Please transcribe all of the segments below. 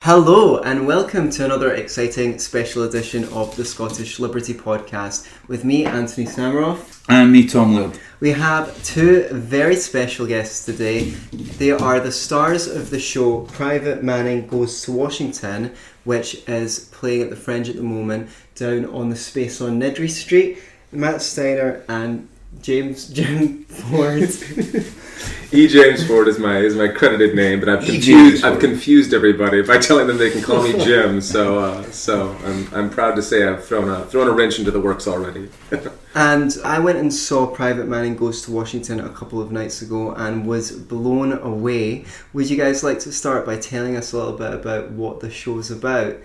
Hello and welcome to another exciting special edition of the Scottish Liberty podcast with me, Antony Sammeroff. And me, Tom Laird. We have two very special guests today. They are the stars of the show Private Manning Goes to Washington, which is playing at the Fringe at the moment down on TheSpace on Niddry Street. Matt Steiner and James Ford. James Ford is my credited name, but I've confused everybody by telling them they can call me Jim. So I'm proud to say I've thrown a wrench into the works already. And I went and saw Private Manning Goes to Washington a couple of nights ago and was blown away. Would you guys like to start by telling us a little bit about what the show's about?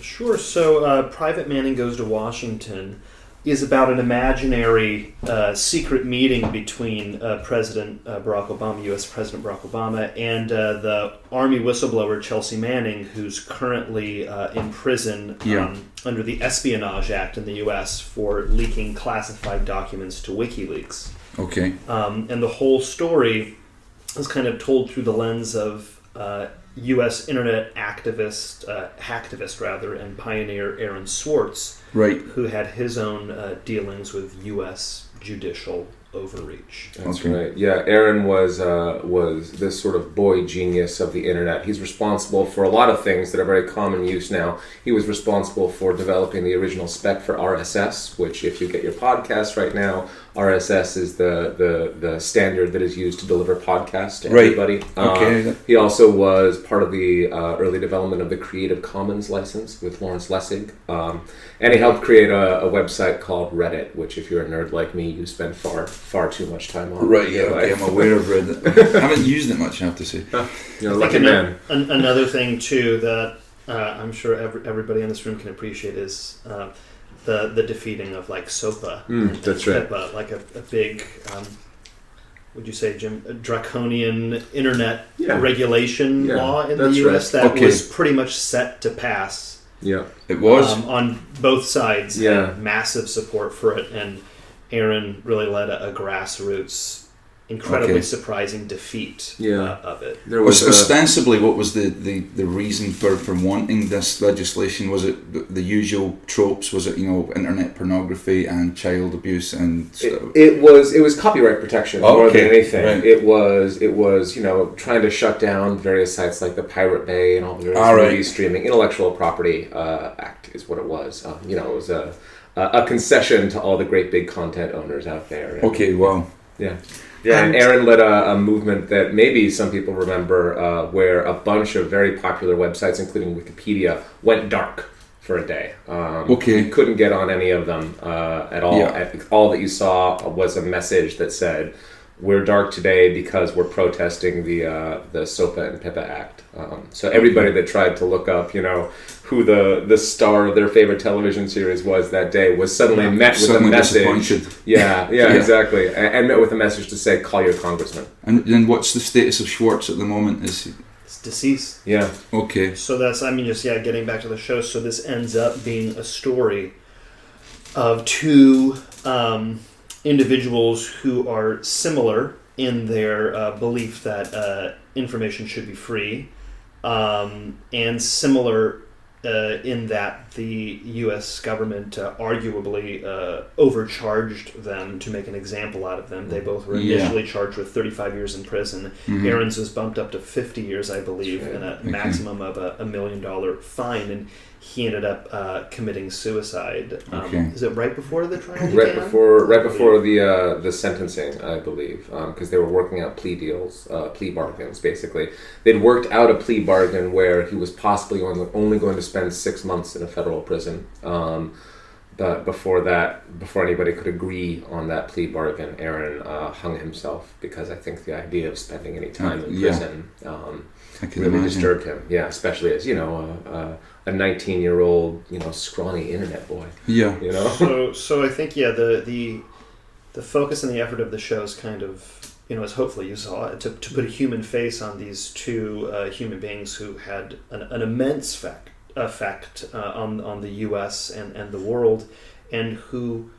Sure. So Private Manning Goes to Washington is about an imaginary secret meeting between President Barack Obama, U.S. President Barack Obama, and the Army whistleblower Chelsea Manning, who's currently in prison under the Espionage Act in the U.S. for leaking classified documents to WikiLeaks. Okay. And the whole story is kind of told through the lens of U.S. internet hacktivist, and pioneer Aaron Swartz, right, who had his own dealings with U.S. judicial overreach. That's right. Yeah, Aaron was this sort of boy genius of the internet. He's responsible for a lot of things that are very common use now. He was responsible for developing the original spec for RSS, which, if you get your podcast right now, RSS is the standard that is used to deliver podcasts to everybody. Okay. He also was part of the early development of the Creative Commons license with Lawrence Lessig. And he helped create a website called Reddit, which, if you're a nerd like me, you spend far too much time on. Right, yeah, okay, I'm aware of Reddit. I haven't used it much, I have to say. You're a lucky man. Another thing, too, that I'm sure everybody in this room can appreciate is the defeating of, like, SOPA. That's right. HIPAA, like a big, would you say, Jim, a draconian internet regulation law in the U.S. that was pretty much set to pass. Yeah, it was on both sides. Had massive support for it, and Aaron really led a grassroots, incredibly surprising defeat of it. There was ostensibly, what was the reason for wanting this legislation? Was it the usual tropes? Was it internet pornography and child abuse and stuff? It was copyright protection more than anything. Right. It was trying to shut down various sites like the Pirate Bay and all the various movie streaming. Intellectual Property Act is what it was. It was a concession to all the great big content owners out there. And, Yeah, and Aaron led a movement that maybe some people remember, where a bunch of very popular websites, including Wikipedia, went dark for a day. You couldn't get on any of them at all. Yeah. All that you saw was a message that said, "We're dark today because we're protesting the SOPA and PIPA Act." So everybody that tried to look up, who the star of their favorite television series was that day was suddenly met with a message. Yeah, exactly. And met with a message to say, call your congressman. And then what's the status of Swartz at the moment? It's deceased. Yeah. Okay. So that's, getting back to the show. So this ends up being a story of two individuals who are similar in their belief that information should be free, and similar in that the U.S. government arguably overcharged them to make an example out of them. They both were initially charged with 35 years in prison. Mm-hmm. Aaron's was bumped up to 50 years, I believe, and a maximum of a $1 million fine. And he ended up committing suicide. Is it right before the trial began? Right before the sentencing, I believe, because they were working out plea bargains. Basically, they'd worked out a plea bargain where he was possibly only going to spend 6 months in a federal prison. But before anybody could agree on that plea bargain, Aaron hung himself because I think the idea of spending any time in prison really disturbed him. Yeah, especially as a 19-year-old scrawny internet boy. Yeah. So I think the focus and the effort of the show is kind of as hopefully you saw to put a human face on these two human beings who had an immense effect on the U.S. and the world, and who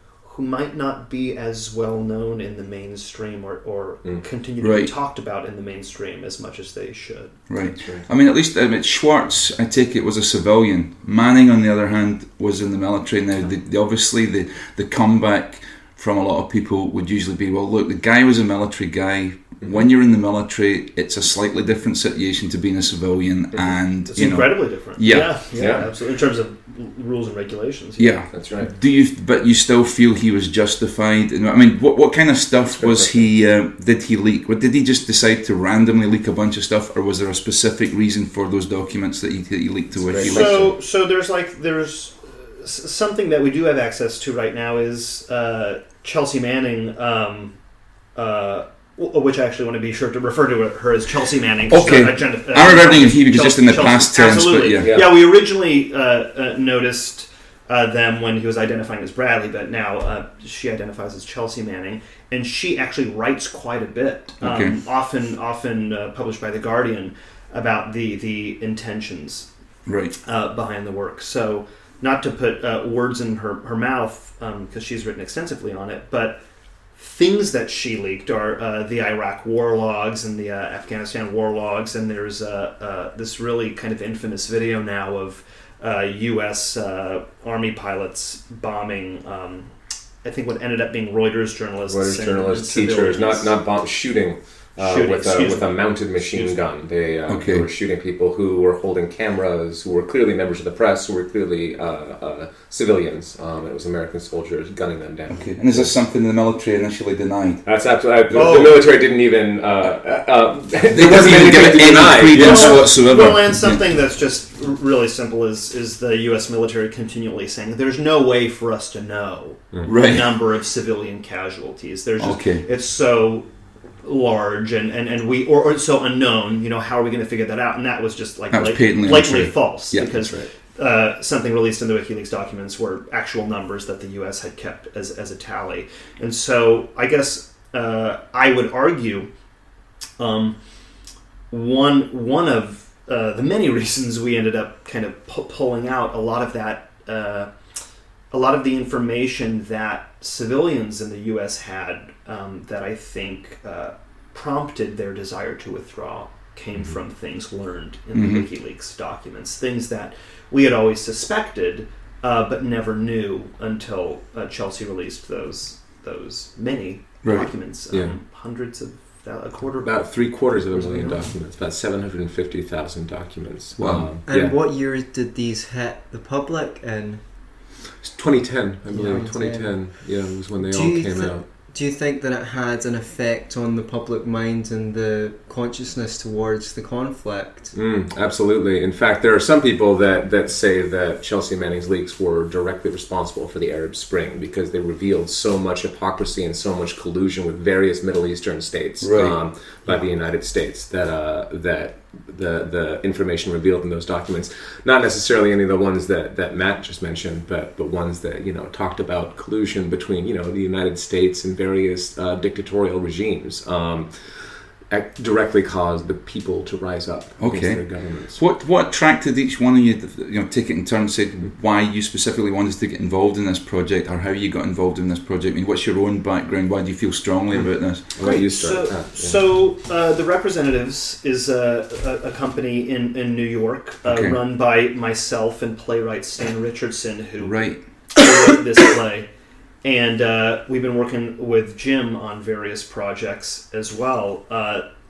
who might not be as well known in the mainstream or continue to be talked about in the mainstream as much as they should. Right. I mean, at least Swartz, I take it, was a civilian. Manning, on the other hand, was in the military. Now, obviously, the comeback from a lot of people would usually be, well, look, the guy was a military guy. When you're in the military, it's a slightly different situation to being a civilian, and it's incredibly different. Yeah, absolutely. In terms of rules and regulations. Yeah, that's right. But you still feel he was justified? I mean, what kind of stuff was he? Did he leak? Did he just decide to randomly leak a bunch of stuff, or was there a specific reason for those documents that he leaked to WikiLeaks? So there's something that we do have access to right now is Chelsea Manning. Which I actually want to be sure to refer to her as Chelsea Manning. Okay. I'm remembering he was just in the past tense. Absolutely. But yeah, we originally noticed them when he was identifying as Bradley, but now she identifies as Chelsea Manning, and she actually writes quite a bit, often published by The Guardian, about the intentions behind the work. So not to put words in her mouth, because she's written extensively on it, but things that she leaked are the Iraq war logs and the Afghanistan war logs, and there's this really kind of infamous video now of U.S. Army pilots bombing, I think what ended up being Reuters journalists, teachers, not shooting. With a mounted machine gun. They were shooting people who were holding cameras, who were clearly members of the press, who were clearly civilians. It was American soldiers gunning them down. Okay. And is this something the military initially denied? That's absolutely... The military didn't even... they wasn't even given any credence whatsoever. Well, and something that's just really simple is the U.S. military continually saying, there's no way for us to know the number of civilian casualties. There's just, it's so large and we or so unknown, how are we going to figure that out? And that was just blatantly false, because something released in the WikiLeaks documents were actual numbers that the U.S. had kept as a tally. And so I guess I would argue one of the many reasons we ended up kind of pulling out a lot of that, a lot of the information that civilians in the U.S. had that I think prompted their desire to withdraw came from things learned in the WikiLeaks documents, things that we had always suspected but never knew until Chelsea released those many documents, hundreds of about 750,000 documents, about 750,000 documents. Wow. And what year did these hit the public in? 2010, I believe. 2010, was when they all came out. Do you think that it had an effect on the public mind and the consciousness towards the conflict? Absolutely. In fact, there are some people that say that Chelsea Manning's leaks were directly responsible for the Arab Spring because they revealed so much hypocrisy and so much collusion with various Middle Eastern states by the United States that the information revealed in those documents, not necessarily any of the ones that Matt just mentioned, but ones that talked about collusion between the United States and various dictatorial regimes, directly caused the people to rise up against their governments. What attracted each one of you to take it in turn, say why you specifically wanted to get involved in this project, or how you got involved in this project? I mean, what's your own background? Why do you feel strongly about this? Great. So The Representatives is a company in New York run by myself and playwright Stan Richardson, who wrote this play. And we've been working with Jim on various projects as well.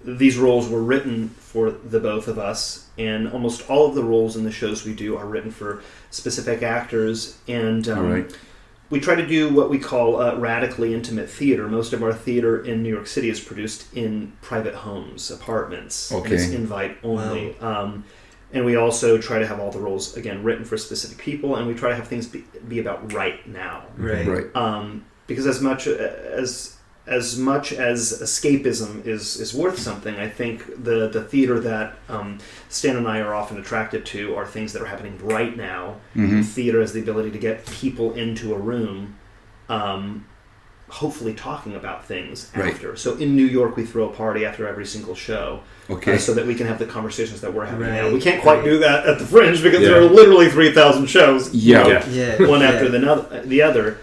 These roles were written for the both of us, and almost all of the roles in the shows we do are written for specific actors. And we try to do what we call radically intimate theater. Most of our theater in New York City is produced in private homes, apartments. And it's invite only. Wow. And we also try to have all the roles, again, written for specific people, and we try to have things be about right now. Right. Because as much as escapism is worth something, I think the theater that Stan and I are often attracted to are things that are happening right now. Theater has the ability to get people into a room, hopefully talking about things after. So in New York, we throw a party after every single show. So that we can have the conversations that we're having now. We can't quite do that at the Fringe because there are literally 3,000 shows. One after the other.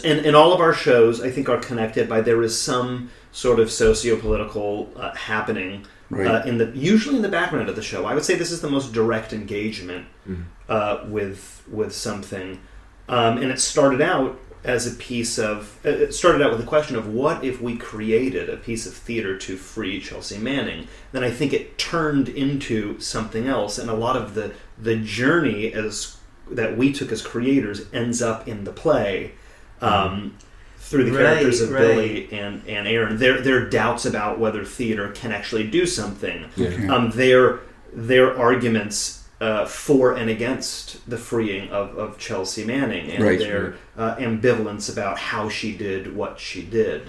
And all of our shows, I think, are connected by there is some sort of socio-political happening usually in the background of the show. I would say this is the most direct engagement with something, and it started out as a piece of. It started out with the question of what if we created a piece of theater to free Chelsea Manning. Then I think it turned into something else, and a lot of the journey that we took as creators ends up in the play. Through the characters of Billy and Aaron, their doubts about whether theater can actually do something, their arguments for and against the freeing of Chelsea Manning, and their ambivalence about how she did what she did.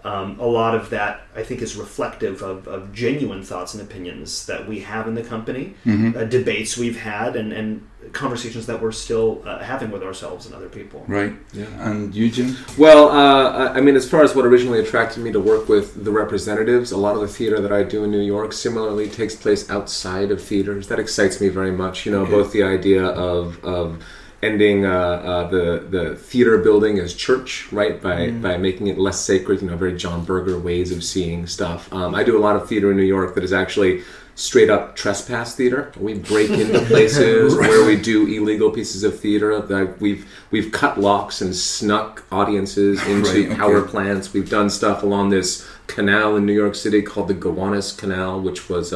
A lot of that, I think, is reflective of genuine thoughts and opinions that we have in the company, debates we've had, and conversations that we're still having with ourselves and other people. Right. Yeah. And you, Jim? Well, I mean, as far as what originally attracted me to work with the representatives, a lot of the theater that I do in New York similarly takes place outside of theaters. That excites me very much. Both the idea of ending the theater building as church, right? By making it less sacred, very John Berger ways of seeing stuff. I do a lot of theater in New York that is actually straight up trespass theater. We break into places where we do illegal pieces of theater. We've cut locks and snuck audiences into power plants. We've done stuff along this canal in New York City called the Gowanus Canal, which was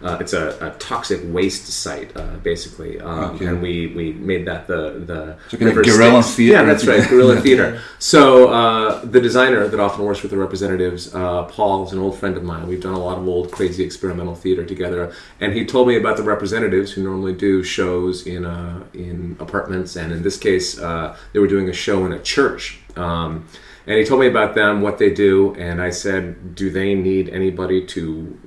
it's a toxic waste site, basically, and we made that the guerrilla theater. Yeah, that's right, guerrilla theater. So the designer that often works with the representatives, Paul, is an old friend of mine. We've done a lot of old crazy experimental theater together, and he told me about the representatives who normally do shows in apartments, and in this case, they were doing a show in a church. And he told me about them, what they do, and I said, do they need anybody to,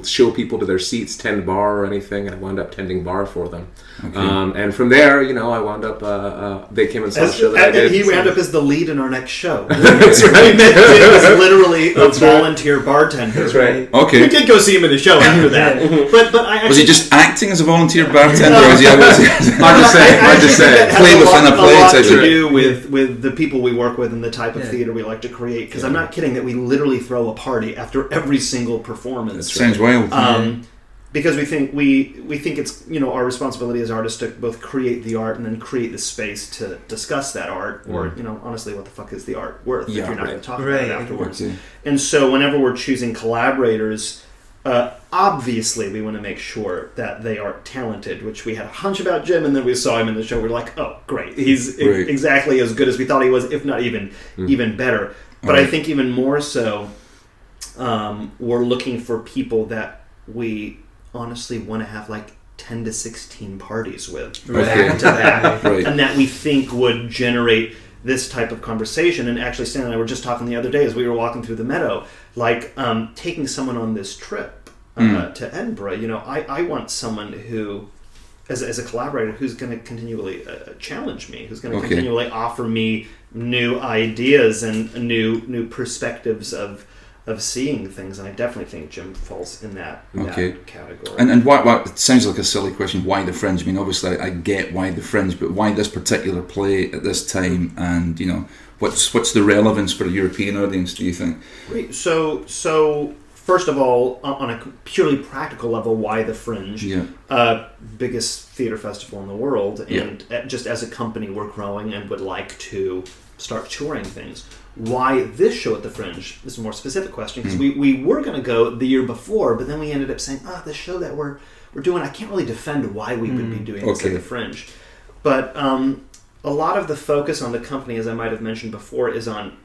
show people to their seats, tend bar or anything? And I wound up tending bar for them. Okay. And from there, I wound up, they came and saw the show that I did. And he wound up as the lead in our next show. That's right. He was literally a volunteer bartender. That's right. Okay. We did go see him in the show after that. But was he just acting as a volunteer bartender? Or was he hard to say. Play within a play, etc. To do with the people we work with and the type of theater we like to create. Because I'm not kidding that we literally throw a party after every single performance. That sounds wild. Because we think it's our responsibility as artists to both create the art and then create the space to discuss that art, or honestly, what the fuck is the art worth if you're not going to talk about it afterwards? Okay. And so whenever we're choosing collaborators, obviously we want to make sure that they are talented, which we had a hunch about Jim, and then we saw him in the show. We're like, oh, great, he's exactly as good as we thought he was, if not even better. But I think even more so, we're looking for people that we honestly want to have like 10 to 16 parties with back to back, and that we think would generate this type of conversation. And actually, Stan and I were just talking the other day as we were walking through the meadow, like taking someone on this trip to Edinburgh. I want someone who, as a collaborator, who's going to continually challenge me, who's going to continually offer me new ideas and new perspectives of seeing things, and I definitely think Jim falls in that category. And why? It sounds like a silly question. Why the Fringe? I mean, obviously, I get why the Fringe, but why this particular play at this time? And what's the relevance for a European audience? Do you think? Great. So first of all, on a purely practical level, why the Fringe? Biggest theater festival in the world, and just as a company, we're growing and would like to start touring things. Why this show at the Fringe? This is a more specific question, because we were going to go the year before, but then we ended up saying, the show that we're doing, I can't really defend why we would be doing this at the Fringe. But a lot of the focus on the company, as I might have mentioned before, is on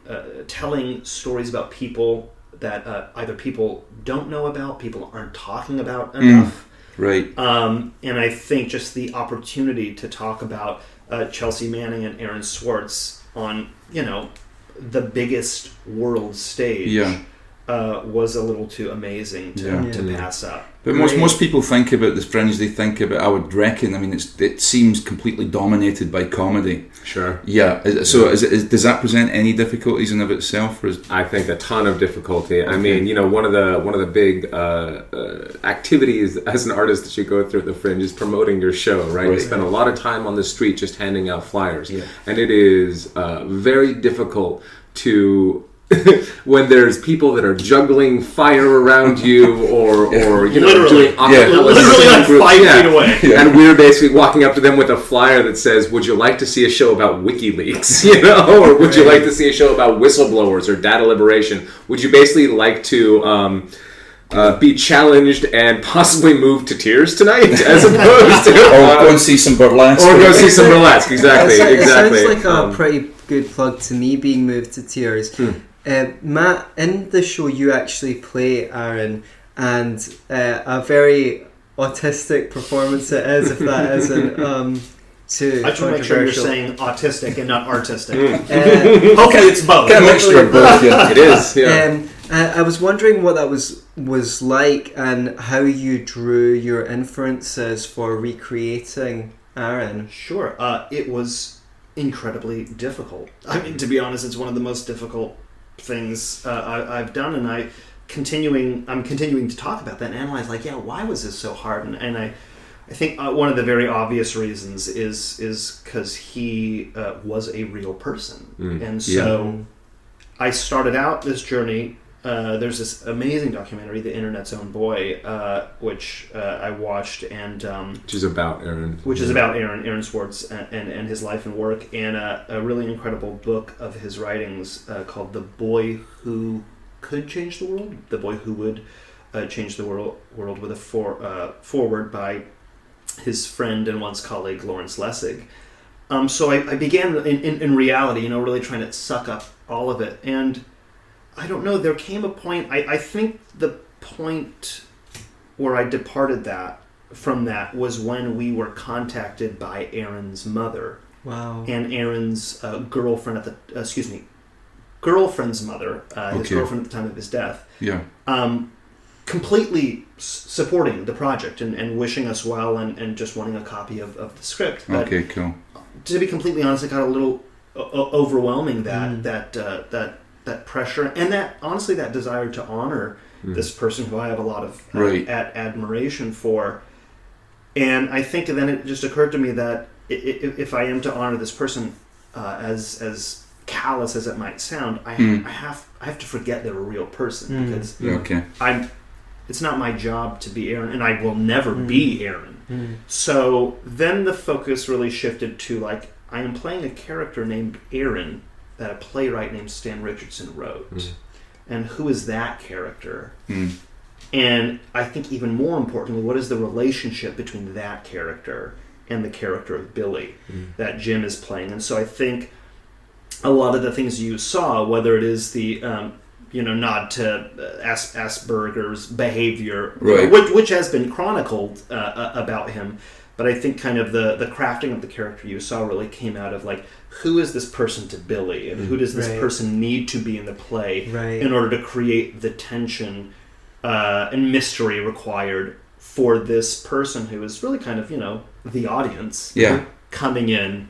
telling stories about people that either people don't know about, people aren't talking about enough. Right. And I think just the opportunity to talk about Chelsea Manning and Aaron Swartz on, the biggest world stage was a little too amazing to pass up. But most people think about the Fringe, they think about, I would reckon, I mean, it seems completely dominated by comedy. Sure. Yeah. So does that present any difficulties in of itself? Or I think a ton of difficulty. Okay. I mean, one of the big activities as an artist that you go through at the Fringe is promoting your show, right? You spend a lot of time on the street just handing out flyers. Yeah. And it is very difficult to... when there's people that are juggling fire around you or literally, doing literally like 5 feet away. Yeah. And we're basically walking up to them with a flyer that says, would you like to see a show about WikiLeaks? Or would you like to see a show about whistleblowers or data liberation? Would you basically like to be challenged and possibly move to tears tonight, as opposed to go and see some burlesque. Or go see some burlesque, exactly. It sounds like a pretty good plug to me being moved to tears. Matt, in the show you actually play Aaron, and a very autistic performance it is, if that isn't too I should make sure you're saying autistic and not artistic. Okay, it's both. Kind of mixture of both, yeah. It is, yeah. I was wondering what that was like and how you drew your inferences for recreating Aaron. Sure. It was incredibly difficult. I mean, to be honest, it's one of the most difficult things I've done, and I'm continuing to talk about that and analyze, like, why was this so hard? And I think one of the very obvious reasons is because he was a real person. And so I started out this journey. There's this amazing documentary, The Internet's Own Boy, which I watched, and which is about Aaron. Which is about Aaron Swartz and his life and work, and a really incredible book of his writings called The Boy Who Could Change the World, The Boy Who Would Change the World, with a foreword by his friend and once colleague Lawrence Lessig. So I began in reality, really trying to suck up all of it, and I don't know, there came a point, I think the point where I departed from that was when we were contacted by Aaron's mother. Wow. And Aaron's girlfriend's mother, his girlfriend at the time of his death. Yeah. Completely supporting the project and wishing us well and just wanting a copy of the script. But okay, cool. To be completely honest, it got a little overwhelming that pressure and that honestly that desire to honor this person who I have a lot of admiration for. And I think then it just occurred to me that if I am to honor this person, as callous as it might sound, I have to forget they're a real person, because it's not my job to be Aaron, and I will never be Aaron. So then the focus really shifted to, like, I am playing a character named Aaron that a playwright named Stan Richardson wrote. And who is that character? And I think even more importantly, what is the relationship between that character and the character of Billy that Jim is playing? And so I think a lot of the things you saw, whether it is the nod to Asperger's behavior, which has been chronicled about him, but I think kind of the crafting of the character you saw really came out of, like, who is this person to Billy, and who does this person need to be in the play in order to create the tension and mystery required for this person who is really kind of, the audience coming in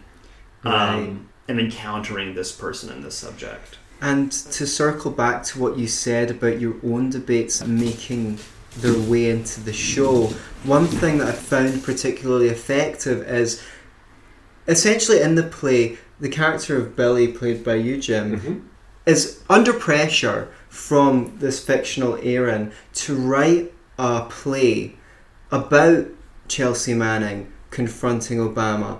and encountering this person and this subject. And to circle back to what you said about your own debates making their way into the show, one thing that I found particularly effective is essentially in the play, the character of Billy, played by you, Jim, is under pressure from this fictional Aaron to write a play about Chelsea Manning confronting Obama.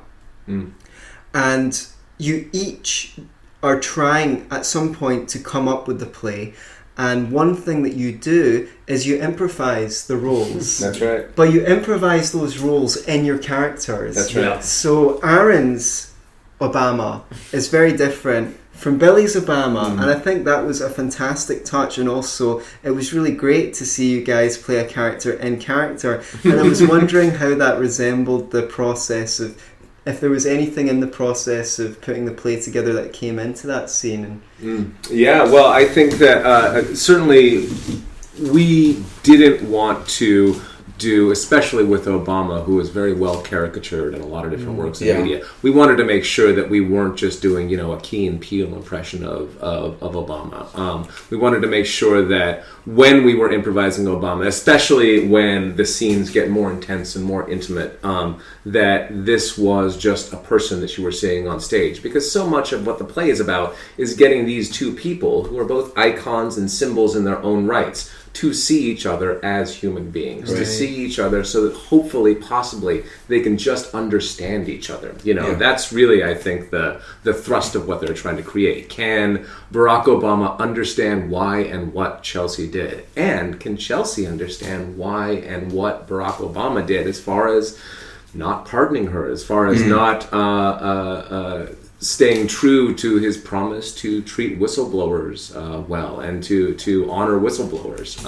And you each are trying at some point to come up with the play, and one thing that you do is you improvise the roles. That's right. But you improvise those roles in your characters. That's right. So Aaron's Obama is very different from Billy's Obama, and I think that was a fantastic touch, and also it was really great to see you guys play a character in character, and I was wondering how that resembled the process of if there was anything in the process of putting the play together that came into that scene. Yeah, well, I think that certainly we didn't want to do, especially with Obama, who was very well caricatured in a lot of different works in media. We wanted to make sure that we weren't just doing, a Key and Peele impression of Obama. We wanted to make sure that when we were improvising Obama, especially when the scenes get more intense and more intimate, that this was just a person that you were seeing on stage. Because so much of what the play is about is getting these two people, who are both icons and symbols in their own rights, to see each other as human beings, to see each other so that hopefully, possibly, they can just understand each other. That's really, I think, the thrust of what they're trying to create. Can Barack Obama understand why and what Chelsea did? And can Chelsea understand why and what Barack Obama did, as far as not pardoning her, as far as not staying true to his promise to treat whistleblowers well and to honor whistleblowers.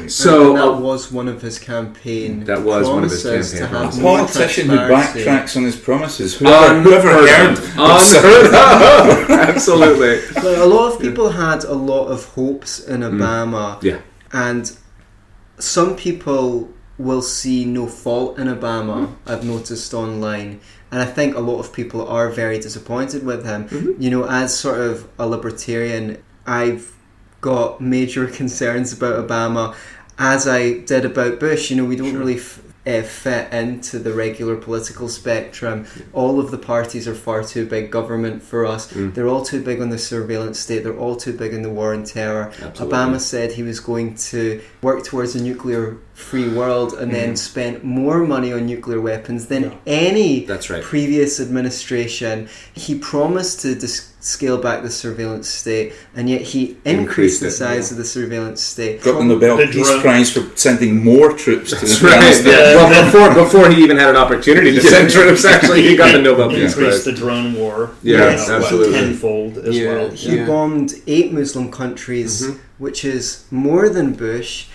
So that was one of his campaign. That was one of his campaign promises. A politician who backtracks on his promises. Whoever heard unheard of. Absolutely. But a lot of people had a lot of hopes in Obama. Yeah. And some people will see no fault in Obama, I've noticed online. And I think a lot of people are very disappointed with him. As sort of a libertarian, I've got major concerns about Obama, as I did about Bush. We don't really fit into the regular political spectrum. All of the parties are far too big government for us. They're all too big on the surveillance state. They're all too big in the war on terror. Absolutely. Obama said he was going to work towards a nuclear-free world and then spent more money on nuclear weapons than any previous administration. He promised to scale back the surveillance state, and yet he increased the size of the surveillance state. Got the Nobel Peace Prize for sending more troops to Afghanistan. Well, before he even had an opportunity to send troops, actually, he got the Nobel Peace Prize. Increased the drone war. Absolutely. Tenfold as well. He bombed 8 Muslim countries, which is more than Bush.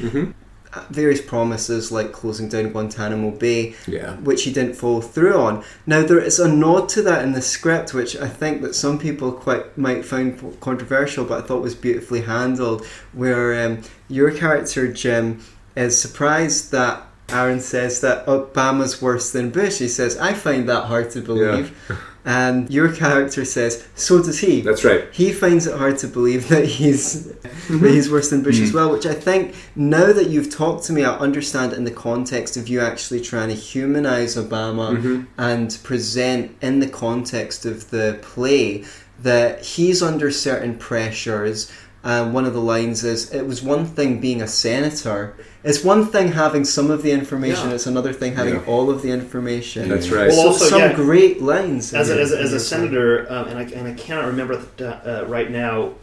Various promises like closing down Guantanamo Bay, which he didn't follow through on. Now, there is a nod to that in the script, which I think that some people might find controversial, but I thought was beautifully handled, where your character, Jim, is surprised that Aaron says that Obama's worse than Bush. He says, I find that hard to believe. And your character says, so does he. That's right. He finds it hard to believe that he's worse than Bush as well, which I think, now that you've talked to me, I understand in the context of you actually trying to humanize Obama and present in the context of the play that he's under certain pressures. One of the lines is, it was one thing being a senator. It's one thing having some of the information. It's another thing having all of the information. That's right. Well, also, some great lines. As a senator, and I cannot remember right now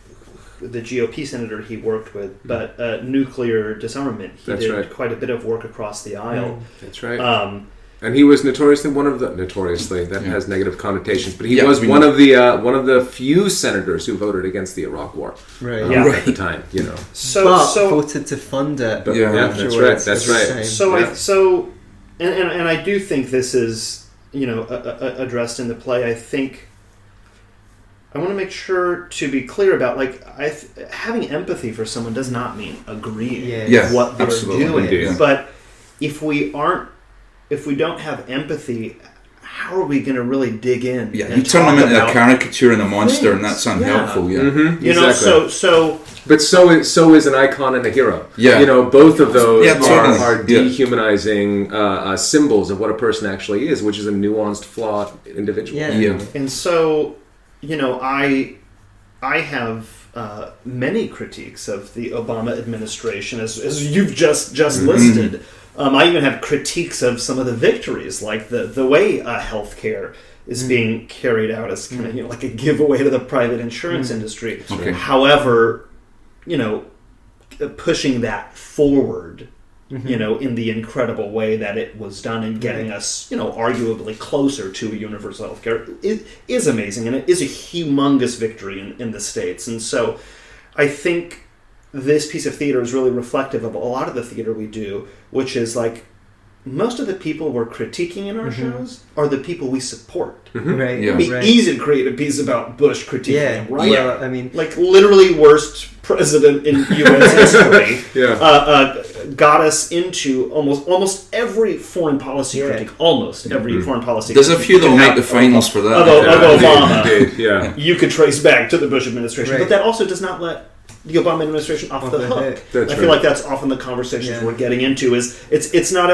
the GOP senator he worked with, but nuclear disarmament. He did quite a bit of work across the aisle. That's right. And he was notoriously that has negative connotations, but he was one of the few senators who voted against the Iraq War. At the time, So voted to fund it. That's right. And I do think this is addressed in the play. I think I want to make sure to be clear about having empathy for someone does not mean agreeing with what they're doing. But if we don't have empathy, how are we going to really dig in? Yeah, you turn them into a caricature and a monster, and that's unhelpful. But so is an icon and a hero. Both of those are dehumanizing symbols of what a person actually is, which is a nuanced, flawed individual. And so, I have many critiques of the Obama administration, as you've just listed. I even have critiques of some of the victories, like the way healthcare is being carried out as kind of like a giveaway to the private insurance industry. However, pushing that forward, in the incredible way that it was done and getting us, arguably closer to universal healthcare is amazing, and it is a humongous victory in the States. And so, I think this piece of theater is really reflective of a lot of the theater we do, which is like most of the people we're critiquing in our shows are the people we support. Right. Yeah. It'd be easy to create a piece about Bush critiquing him, right? Well, I mean, like literally worst president in U.S. history. Got us into almost every foreign policy critique. Almost every foreign policy. There's a few that'll make the finals for that. Of Obama. Indeed. You could trace back to the Bush administration, Right. but that also does not let the Obama administration off the hook. I feel like that's often the conversations we're getting into. Is it's not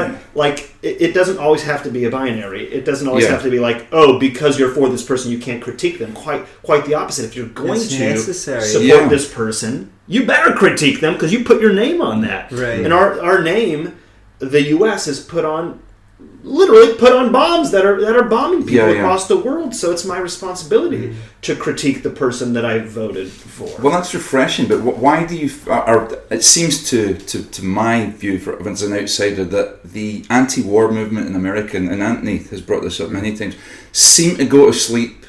it doesn't always have to be a binary. It doesn't always have to be like, oh, because you're for this person, you can't critique them. Quite the opposite. If you're going to support this person, you better critique them because you put your name on that. Right. And our name, the U.S. is literally put on bombs that are bombing people across the world. So it's my responsibility to critique the person that I voted for. Well, that's refreshing. But why do you? It seems to my view, as an outsider, that the anti-war movement in America, and Antony has brought this up many times, seem to go to sleep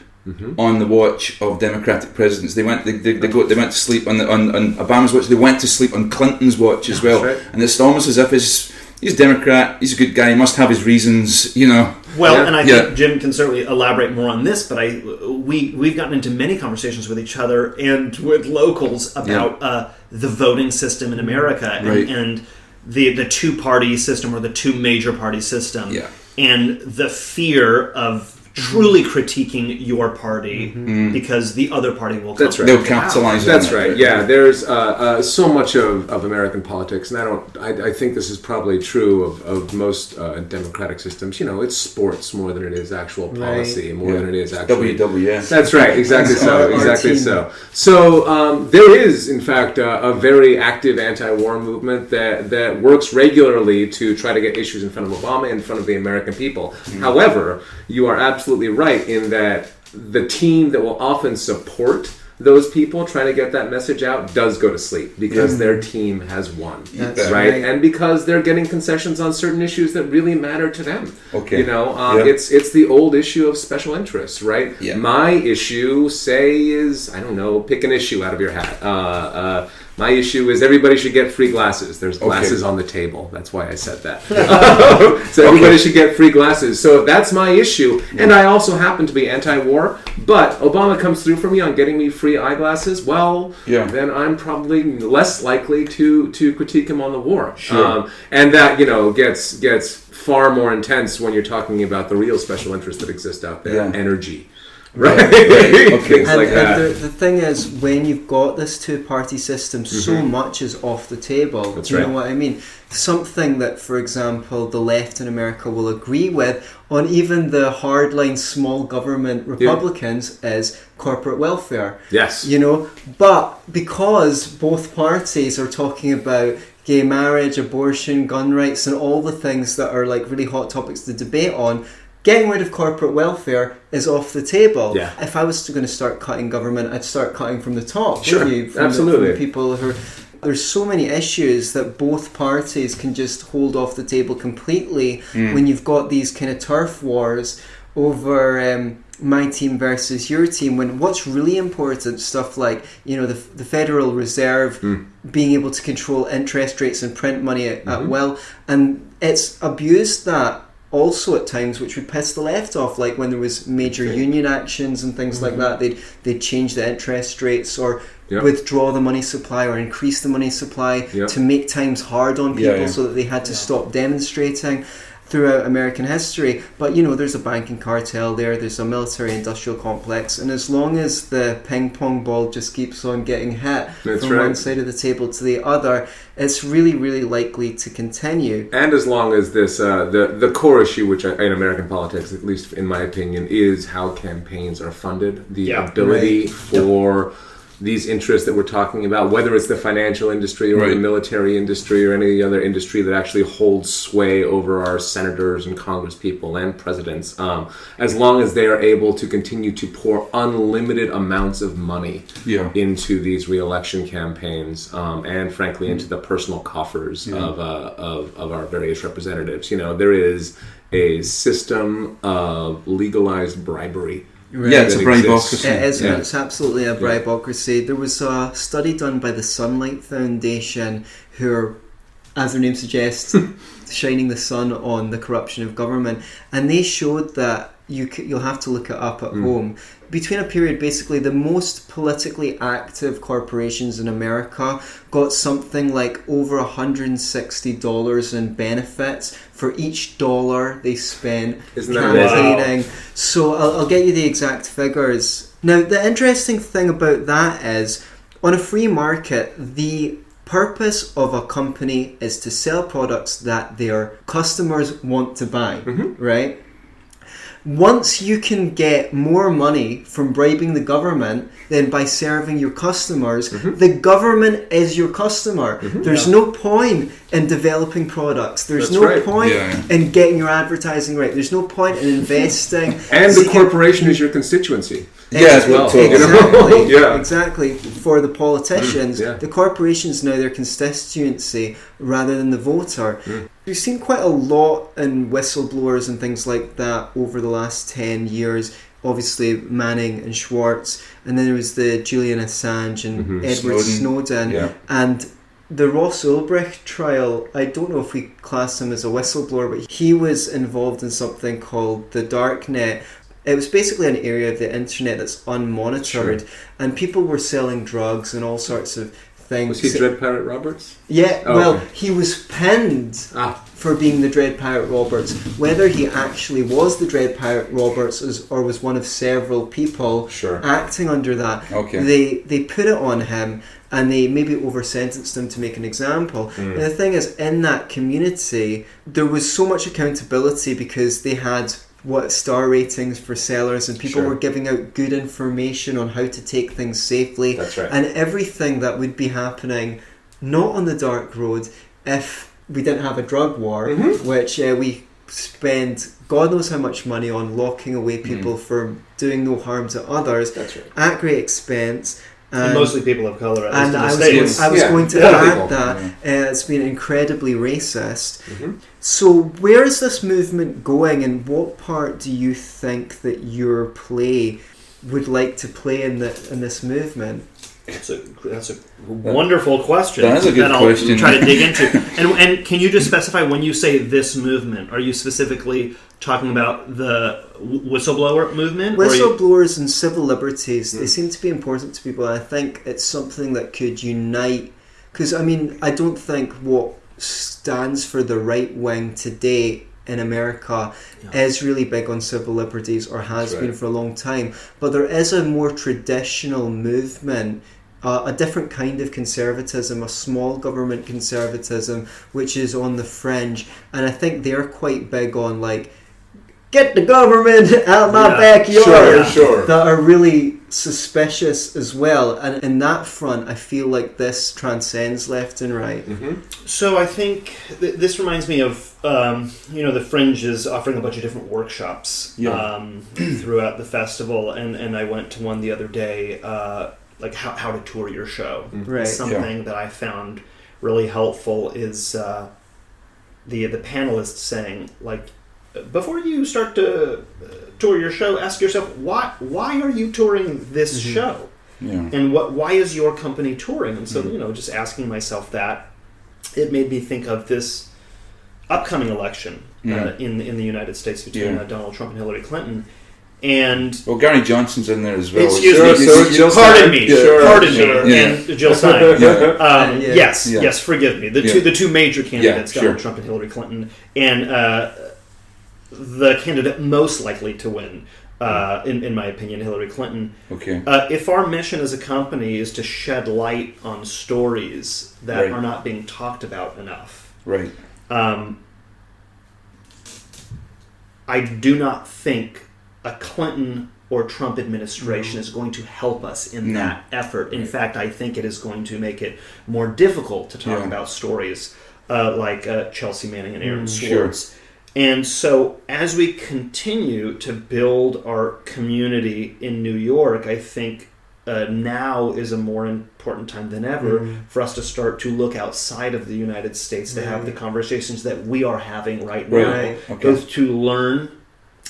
on the watch of Democratic presidents. They went to sleep on Obama's watch. They went to sleep on Clinton's watch as well. Right. And it's almost as if he's a Democrat, he's a good guy, he must have his reasons, Well, and I think Jim can certainly elaborate more on this, but we've gotten into many conversations with each other and with locals about the voting system in America and the two-party system or the two major party system and the fear of truly critiquing your party because the other party will come. That's right. They'll capitalize on That's that. right. Yeah, there's so much of American politics, and I think this is probably true of most democratic systems. It's sports more than it is actual policy, more than it is actually WWF. That's right. Exactly so. Exactly so. So there is, in fact, a very active anti-war movement that works regularly to try to get issues in front of Obama, in front of the American people. However, you are absolutely right in that the team that will often support those people trying to get that message out does go to sleep because their team has won, right? And because they're getting concessions on certain issues that really matter to them. Okay, it's the old issue of special interests, right? Yeah. My issue, say, is pick an issue out of your hat. My issue is everybody should get free glasses. There's glasses on the table. That's why I said that. So everybody should get free glasses. So if that's my issue, and I also happen to be anti-war, but Obama comes through for me on getting me free eyeglasses, then I'm probably less likely to critique him on the war. Sure. And that, gets far more intense when you're talking about the real special interests that exist out there, energy. Right. Things like that. The thing is, when you've got this two-party system, so much is off the table. That's Do you know what I mean? Something that, for example, the left in America will agree with on even the hardline small government Republicans is corporate welfare. Yes. But because both parties are talking about gay marriage, abortion, gun rights, and all the things that are like really hot topics to debate on, getting rid of corporate welfare is off the table. Yeah. If I was going to start cutting government, I'd start cutting from the top. Sure, absolutely. From the people who there's so many issues that both parties can just hold off the table completely when you've got these kind of turf wars over my team versus your team, when what's really important, stuff like the Federal Reserve being able to control interest rates and print money at will, and it's abused that also at times, which would piss the left off, like when there was major union actions and things like that, they'd change the interest rates or withdraw the money supply or increase the money supply to make times hard on people so that they had to stop demonstrating throughout American history. But there's a banking cartel there's a military industrial complex, and as long as the ping pong ball just keeps on getting hit from one side of the table to the other, it's really, really likely to continue. And as long as this, the core issue, which in American politics, at least in my opinion, is how campaigns are funded, the ability for these interests that we're talking about, whether it's the financial industry or the military industry or any other industry that actually holds sway over our senators and congresspeople and presidents, as long as they are able to continue to pour unlimited amounts of money into these re-election campaigns and frankly into the personal coffers of our various representatives. There is a system of legalized bribery. Right. Yeah, it's a bribeocracy. It is. It's absolutely a bribeocracy. There was a study done by the Sunlight Foundation who are as their name suggests, shining the sun on the corruption of government. And they showed that you'll have to look it up at home. Between a period, basically, the most politically active corporations in America got something like over $160 in benefits for each dollar they spent campaigning. Wow. So I'll get you the exact figures. Now, the interesting thing about that is, on a free market, the purpose of a company is to sell products that their customers want to buy, right? Once you can get more money from bribing the government than by serving your customers, the government is your customer. There's no point in developing products. There's point in getting your advertising right. There's no point in investing. And the corporation is your constituency. As well. Exactly. For the politicians, the corporation's now their constituency rather than the voter. We've seen quite a lot in whistleblowers and things like that over the last 10 years. Obviously, Manning and Swartz, and then there was the Julian Assange and Edward Snowden. And the Ross Ulbricht trial, I don't know if we class him as a whistleblower, but he was involved in something called the darknet. It was basically an area of the internet that's unmonitored, and people were selling drugs and all sorts of things. Was he Dread Pirate Roberts? Yeah, he was pinned for being the Dread Pirate Roberts. Whether he actually was the Dread Pirate Roberts or was one of several people acting under that, they put it on him, and they maybe over-sentenced him to make an example. And the thing is, in that community, there was so much accountability because they had star ratings for sellers, and people were giving out good information on how to take things safely. That's right. And everything that would be happening not on the dark road if we didn't have a drug war, which we spend God knows how much money on locking away people for doing no harm to others. That's right. At great expense. And mostly people of colour. And I was going to add that it's been incredibly racist. So where is this movement going, and what part do you think that your play would like to play in this movement? That's a wonderful question. That is a good question. I'll try to dig into. And can you just specify, when you say this movement, are you specifically talking about the whistleblower movement? Whistleblowers and civil liberties, they seem to be important to people, and I think it's something that could unite. Because, I mean, I don't think what stands for the right wing today in America is really big on civil liberties, or has been for a long time. But there is a more traditional movement, a different kind of conservatism, a small government conservatism, which is on the fringe. And I think they're quite big on, like, get the government out my backyard. That are really suspicious as well. And in that front, I feel like this transcends left and right. So I think this reminds me of, the Fringe is offering a bunch of different workshops throughout the festival. And I went to one the other day, like how to tour your show. Something that I found really helpful is the panelists saying, like, before you start to tour your show, ask yourself, why are you touring this show? And why is your company touring? And so, just asking myself that, it made me think of this upcoming election in the United States between Donald Trump and Hillary Clinton. And Gary Johnson's in there as well. Excuse me. Pardon me. And Jill Steiner. Yes. Forgive me. The two major candidates, Donald Trump and Hillary Clinton, and the candidate most likely to win, in my opinion, Hillary Clinton. If our mission as a company is to shed light on stories that are not being talked about enough, I do not think a Clinton or Trump administration is going to help us in that effort. In fact, I think it is going to make it more difficult to talk about stories like Chelsea Manning and Aaron Swartz. And so as we continue to build our community in New York, I think now is a more important time than ever for us to start to look outside of the United States to have the conversations that we are having right now, both to learn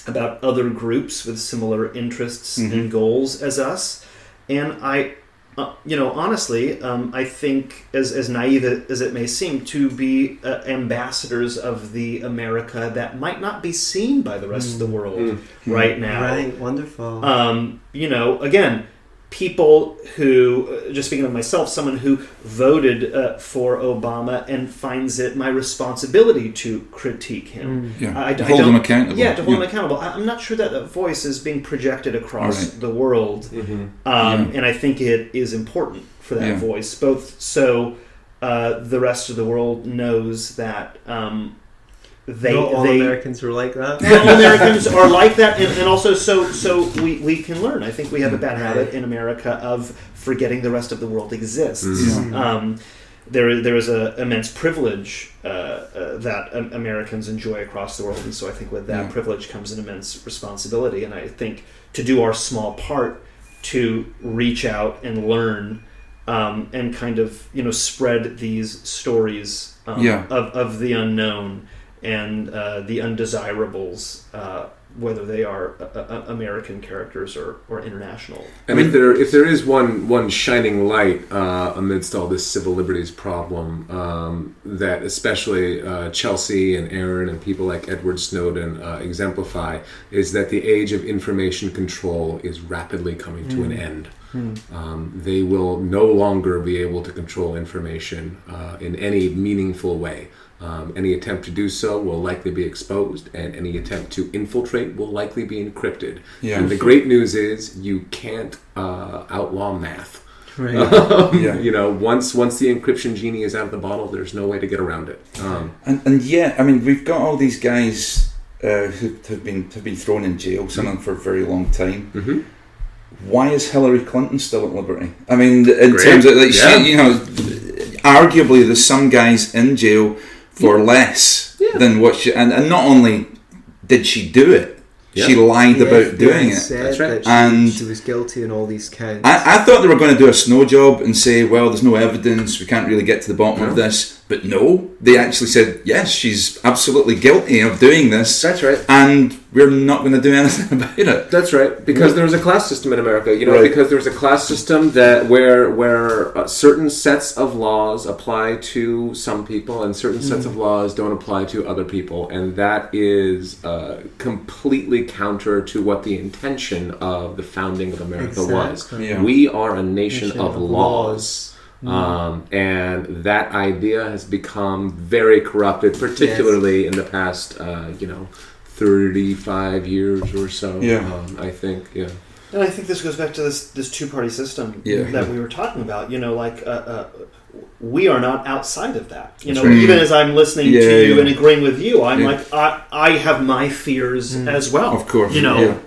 about other groups with similar interests and goals as us. And honestly, I think, as naive as it may seem, to be ambassadors of the America that might not be seen by the rest of the world right now. Right, wonderful. Again, people who, just speaking of myself, someone who voted for Obama and finds it my responsibility to critique him. Hold him accountable. Yeah, to hold him accountable. I'm not sure that voice is being projected across the world. And I think it is important for that voice, both so the rest of the world knows that not all Americans are like that. Not all Americans are like that, and also so we can learn. I think we have a bad habit in America of forgetting the rest of the world exists. There is an immense privilege that Americans enjoy across the world, and so I think with that privilege comes an immense responsibility. And I think to do our small part to reach out and learn and kind of spread these stories of the unknown and the undesirables, whether they are American characters or international. And if there is one shining light amidst all this civil liberties problem that especially Chelsea and Aaron and people like Edward Snowden exemplify, is that the age of information control is rapidly coming to an end. They will no longer be able to control information in any meaningful way. Any attempt to do so will likely be exposed, and any attempt to infiltrate will likely be encrypted. And the great news is you can't outlaw math. Right. Once the encryption genie is out of the bottle, there's no way to get around it. And yet, I mean, we've got all these guys who have been thrown in jail, some of them for a very long time. Why is Hillary Clinton still at liberty? I mean, in terms of she, arguably there's some guys in jail for less than what she, and not only did she do it, she lied about doing it. That's right. And she was guilty on all these counts. I thought they were going to do a snow job and say, well, there's no evidence, we can't really get to the bottom of this. But no, they actually said, yes, she's absolutely guilty of doing this. That's right. And we're not going to do anything about it. That's right. Because there was a class system in America, because there was a class system that where certain sets of laws apply to some people and certain sets of laws don't apply to other people. And that is completely counter to what the intention of the founding of America was. Yeah. We are a nation of laws. And that idea has become very corrupted, particularly in the past, 35 years or so. I think, And I think this goes back to this two-party system that we were talking about. We are not outside of that. Even as I'm listening to you and agreeing with you, I'm like, I have my fears as well. Of course.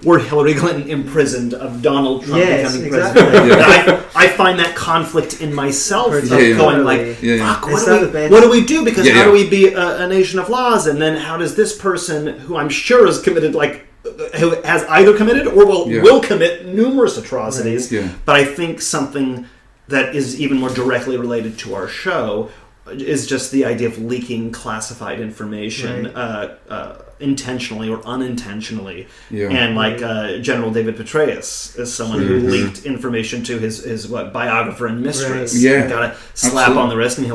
Were Hillary Clinton imprisoned, of Donald Trump becoming president? I find that conflict in myself of going like, fuck, what do we do? Because how do we be a nation of laws? And then how does this person, who I'm sure has committed who has either committed or will commit numerous atrocities, but I think something that is even more directly related to our show is just the idea of leaking classified information intentionally or unintentionally. And General David Petraeus is someone who leaked information to his biographer and mistress. Got a slap on the wrist, and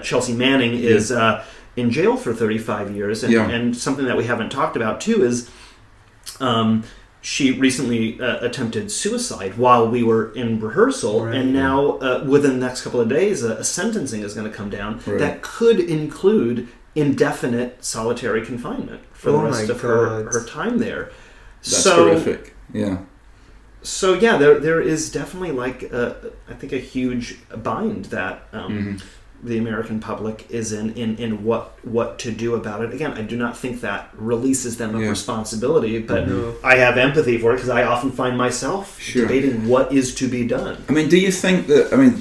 Chelsea Manning is in jail for 35 years. And something that we haven't talked about too is she recently attempted suicide while we were in rehearsal, and now within the next couple of days a sentencing is going to come down that could include indefinite solitary confinement for the rest of her time there. That's horrific. So there is definitely I think a huge bind that the American public is in what to do about it. Again, I do not think that releases them of responsibility, but I have empathy for it because I often find myself debating what is to be done. I mean, do you think that? I mean,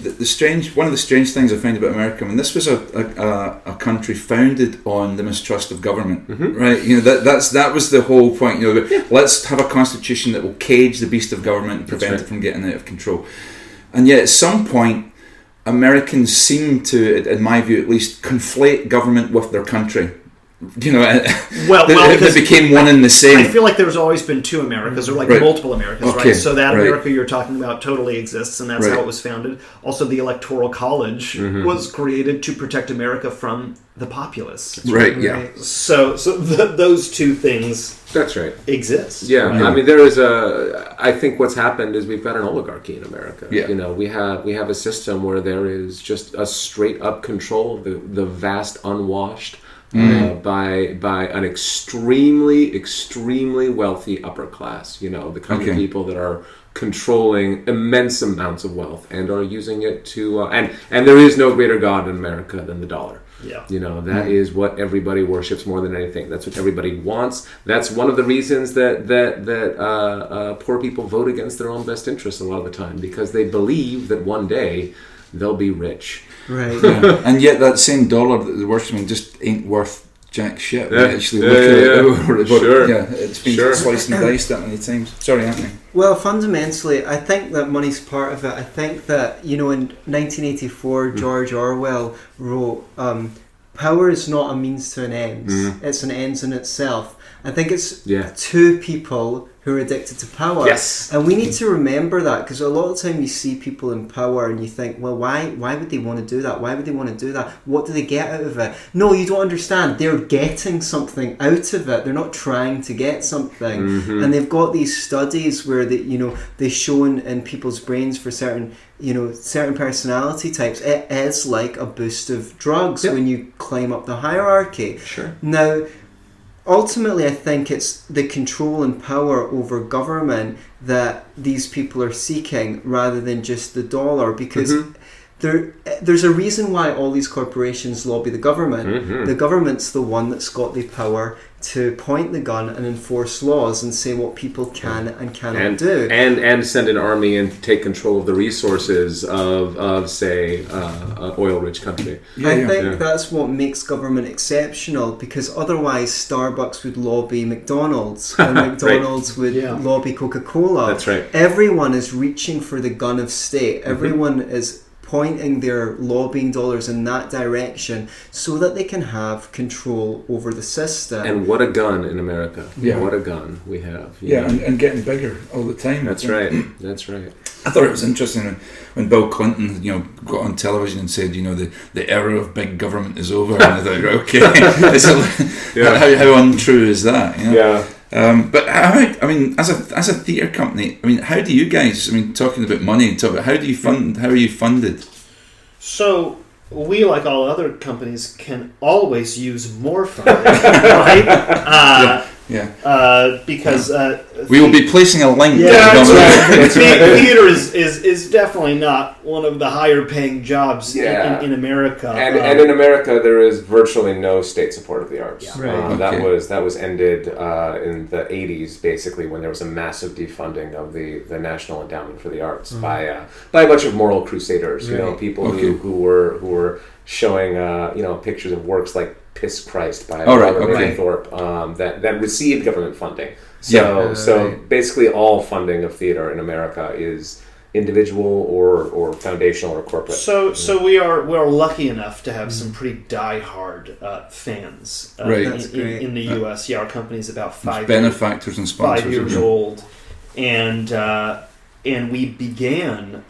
one of the strange things I find about America. I mean, this was a country founded on the mistrust of government, right? That was the whole point. Let's have a constitution that will cage the beast of government and prevent it from getting out of control. And yet, at some point, Americans seem to, in my view at least, conflate government with their country. you know, because they became one and the same. I feel like there's always been two Americas, or like multiple Americas, right? So that America you're talking about totally exists, and that's how it was founded. Also, the Electoral College was created to protect America from the populace. Right. Yeah. So those two things. That's right. Exist. Yeah, right? I mean, there is I think what's happened is we've got an oligarchy in America. Yeah. You know, we have a system where there is just a straight up control of the vast unwashed by an extremely wealthy upper class. You know, the kind of people that are controlling immense amounts of wealth and are using it to and there is no greater god in America than the dollar. Yeah. You know, that is what everybody worships more than anything. That's what everybody wants. That's one of the reasons that poor people vote against their own best interests a lot of the time, because they believe that one day they'll be rich. Right. Yeah. And yet that same dollar that they're worshipping just ain't worth jack shit. We actually look at it. Sure. Yeah, it's been sliced and diced that many times. Sorry, Antony. Well, fundamentally, I think that money's part of it. I think that, you know, in 1984, George Orwell wrote, power is not a means to an end. It's an end in itself. I think it's two people who are addicted to power. Yes. And we need to remember that, because a lot of the time you see people in power and you think, well, why would they want to do that? Why would they want to do that? What do they get out of it? No, you don't understand. They're getting something out of it. They're not trying to get something. And they've got these studies where they show in people's brains for certain personality types, it is like a boost of drugs when you climb up the hierarchy. Sure. Now, ultimately, I think it's the control and power over government that these people are seeking rather than just the dollar, because there's a reason why all these corporations lobby the government. The government's the one that's got the power to point the gun and enforce laws and say what people can and cannot do. And send an army and take control of the resources of say, an oil-rich country. I think that's what makes government exceptional, because otherwise Starbucks would lobby McDonald's, and McDonald's would lobby Coca-Cola. That's right. Everyone is reaching for the gun of state. Everyone is pointing their lobbying dollars in that direction so that they can have control over the system. And what a gun in America. Yeah. What a gun we have. And getting bigger all the time. That's right. That's right. I thought it was interesting when Bill Clinton, got on television and said, the era of big government is over. And I thought, okay, how untrue is that? Yeah. But as a theatre company, how do you guys? Talking about money and how are you funded? So we, like all other companies, can always use more funding, right? Because we will be placing a link. That's right. Theater is definitely not one of the higher paying jobs in America. And in America, there is virtually no state support of the arts. That was ended in the 80s, basically, when there was a massive defunding of the National Endowment for the Arts by a bunch of moral crusaders. People who were showing pictures of works like Piss Christ by Robert Thorpe that received government funding. So basically all funding of theater in America is individual or foundational or corporate. So we're lucky enough to have some pretty diehard fans in the U.S. Our company's about 5 benefactors and sponsors 5 years old, and we began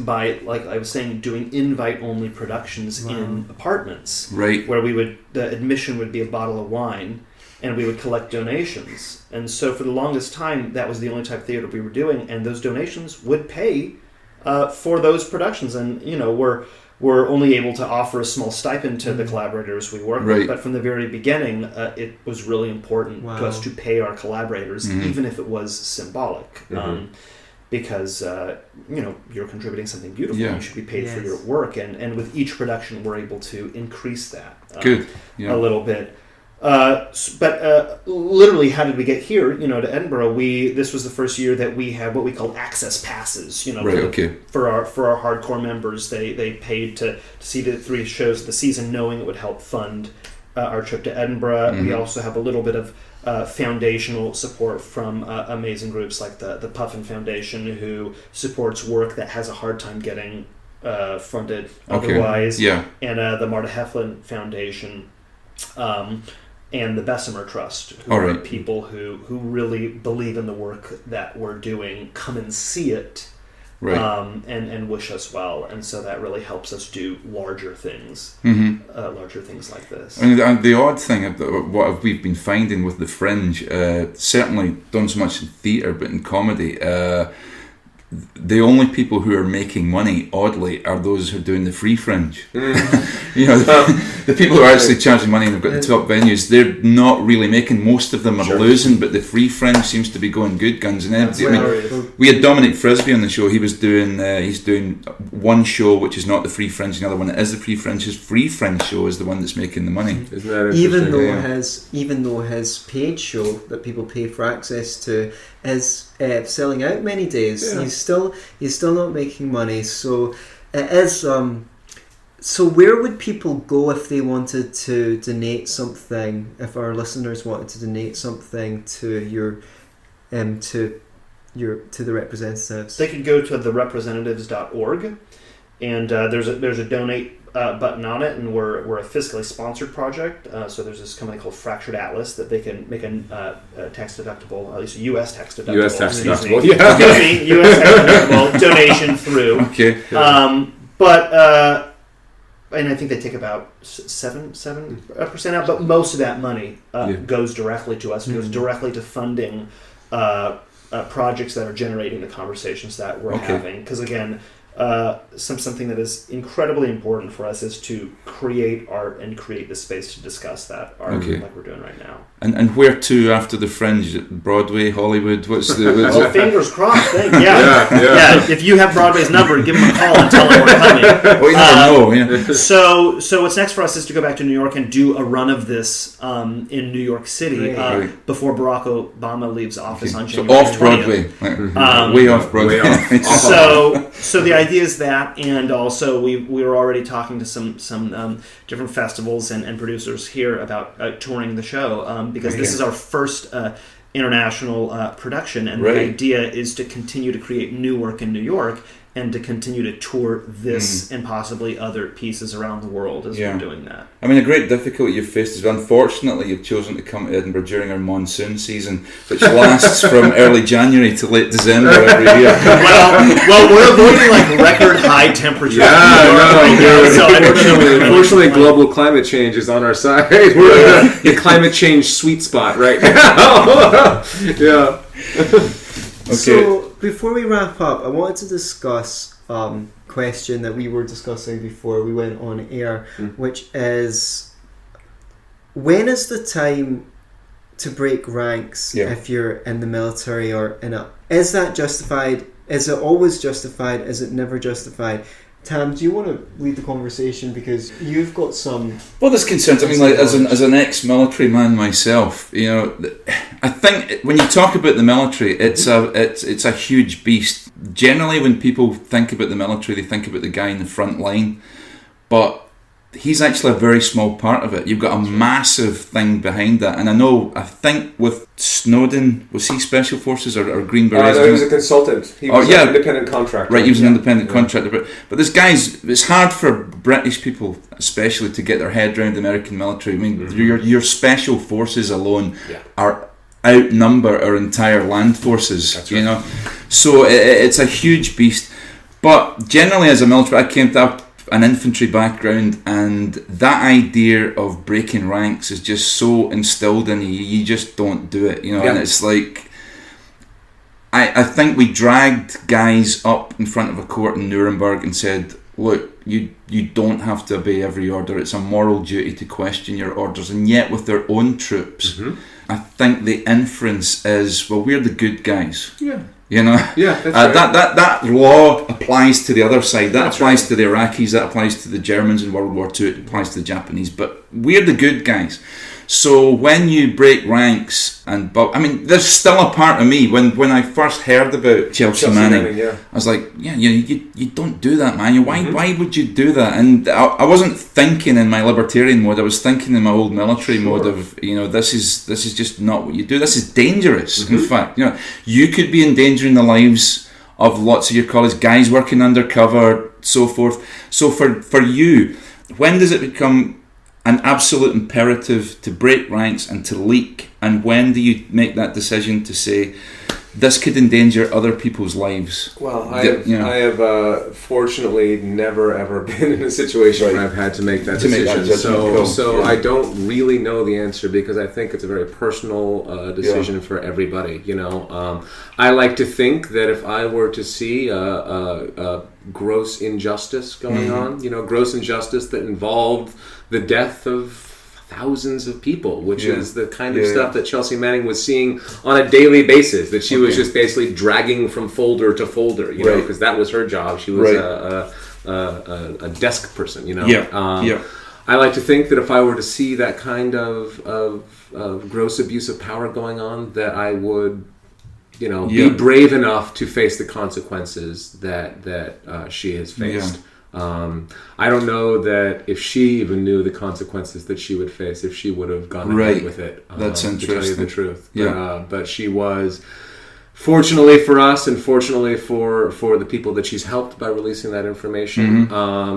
by, like I was saying, doing invite-only productions in apartments, where the admission would be a bottle of wine, and we would collect donations. And so for the longest time, that was the only type of theater we were doing, and those donations would pay for those productions. And we're only able to offer a small stipend to the collaborators we work with, but from the very beginning, it was really important to us to pay our collaborators, even if it was symbolic. Because you're contributing something beautiful, you should be paid for your work, and with each production we're able to increase that a little bit. But literally, how did we get here? To Edinburgh. This was the first year that we had what we call access passes. For our hardcore members, they paid to see the 3 shows of the season, knowing it would help fund our trip to Edinburgh. We also have a little bit of foundational support from amazing groups like the Puffin Foundation, who supports work that has a hard time getting funded otherwise, and the Marta Heflin Foundation, and the Bessemer Trust, who are people who really believe in the work that we're doing, come and see it, and wish us well, and so that really helps us do larger things like this. I mean, the odd thing of what we've been finding with the Fringe, certainly done so much in theatre, but in comedy, the only people who are making money, oddly, are those who are doing the free Fringe. The people who are actually charging money and have got the top venues, they're not really making. Most of them are losing, but the free Fringe seems to be going good guns and empty. I mean, we had Dominic Frisby on the show. He was doing he's doing one show which is not the free Fringe, and the other one that is the free Fringe. His free Fringe show is the one that's making the money. Isn't that interesting? Even though his paid show that people pay for access to is selling out many days, he's still not making money. So it is. So where would people go if they wanted to donate something? If our listeners wanted to donate something to to the representatives, they could go to therepresentatives.org, and there's a donate button on it, and we're a fiscally sponsored project. So there's this company called Fractured Atlas that they can make a tax deductible, at least a U.S. tax deductible. U.S. tax deductible, U.S. tax deductible donation through. Okay. And I think they take about 7% out, but most of that money goes directly to us. It goes directly to funding projects that are generating the conversations that we're having. Because again, something that is incredibly important for us is to create art and create the space to discuss that art like we're doing right now. And where to after the Fringe? Broadway, Hollywood? What's the? Well, fingers crossed. Yeah. If you have Broadway's number, give them a call and tell them we're coming. Well, you never know. Yeah. So what's next for us is to go back to New York and do a run of this in New York City before Barack Obama leaves office on January 20th. Off Broadway, way off Broadway. So the idea is that, and also we were already talking to some different festivals and producers here about touring the show. Because this is our first international production, and the idea is to continue to create new work in New York and to continue to tour this and possibly other pieces around the world as we're doing that. I mean, a great difficulty you've faced is, unfortunately, you've chosen to come to Edinburgh during our monsoon season, which lasts from early January to late December every year. Well, we're avoiding like record high temperatures. Unfortunately, global climate change is on our side. We're in the climate change sweet spot right now. Okay. So before we wrap up, I wanted to discuss question that we were discussing before we went on air, which is, when is the time to break ranks if you're in the military or in a... Is that justified? Is it always justified? Is it never justified? Tam, do you want to lead the conversation, because you've got some... Well, there's concerns. I mean, like, as an ex-military man myself, I think when you talk about the military, it's a huge beast. Generally, when people think about the military, they think about the guy in the front line, but he's actually a very small part of it. You've got a massive thing behind that, and I think with Snowden, was he Special Forces or Green Berets? No, he was a consultant. He was an independent contractor. Right, he was an independent contractor. But this guy's, it's hard for British people especially to get their head around the American military. I mean, your Special Forces alone are outnumber our entire land forces. That's right. So it's a huge beast. But generally, as a military, I came to an infantry background, and that idea of breaking ranks is just so instilled in you. You just don't do it, and it's like, I think we dragged guys up in front of a court in Nuremberg and said, look, you don't have to obey every order. It's a moral duty to question your orders. And yet with their own troops, I think the inference is, well, we're the good guys. That's right. That law applies to the other side. That applies to the Iraqis. That applies to the Germans in World War II. It applies to the Japanese. But we're the good guys. So when you break ranks, there's still a part of me when I first heard about Chelsea Manning, I was like, you don't do that, man. Why would you do that? And I wasn't thinking in my libertarian mode. I was thinking in my old military mode of, this is just not what you do. This is dangerous. In fact, you could be endangering the lives of lots of your colleagues, guys working undercover, so forth. So for you, when does it become an absolute imperative to break ranks and to leak? And when do you make that decision to say, this could endanger other people's lives? Well, I have fortunately never ever been in a situation where I've had to make that decision. So I don't really know the answer, because I think it's a very personal decision for everybody. I like to think that if I were to see a gross injustice going on, gross injustice that involved the death of thousands of people, which is the kind of stuff that Chelsea Manning was seeing on a daily basis, that she was just basically dragging from folder to folder, because that was her job. She was a desk person, I like to think that if I were to see that kind of gross abuse of power going on, that I would be brave enough to face the consequences that she has faced. I don't know that if she even knew the consequences that she would face, if she would have gone ahead with it. That's interesting. To tell you the truth. But she was, fortunately for us, and fortunately for the people that she's helped by releasing that information,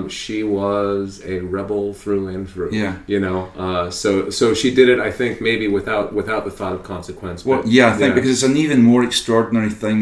she was a rebel through and through. So she did it, I think, maybe without the thought of consequence. Well, I think because it's an even more extraordinary thing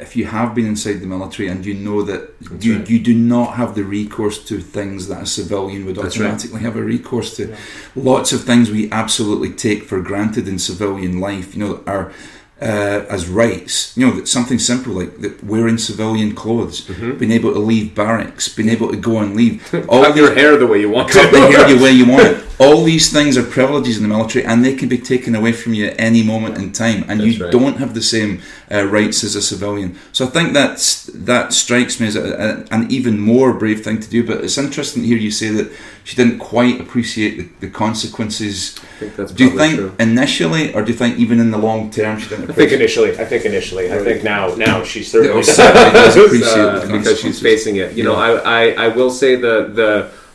if you have been inside the military and you know that you do not have the recourse to things that a civilian would automatically have a recourse to. Lots of things we absolutely take for granted in civilian life, are as rights, that something simple like that, wearing civilian clothes, being able to leave barracks, being able to go and leave, cut your hair the way you want, cut the hair the way you want it. All these things are privileges in the military, and they can be taken away from you at any moment in time, and you don't have the same rights as a civilian. So I think that strikes me as an even more brave thing to do. But it's interesting to hear you say that she didn't quite appreciate the consequences. I think that's do you think true. Initially, or do you think even in the long term she didn't appreciate it? I think initially. I think now she certainly does appreciate because she's facing it. I will say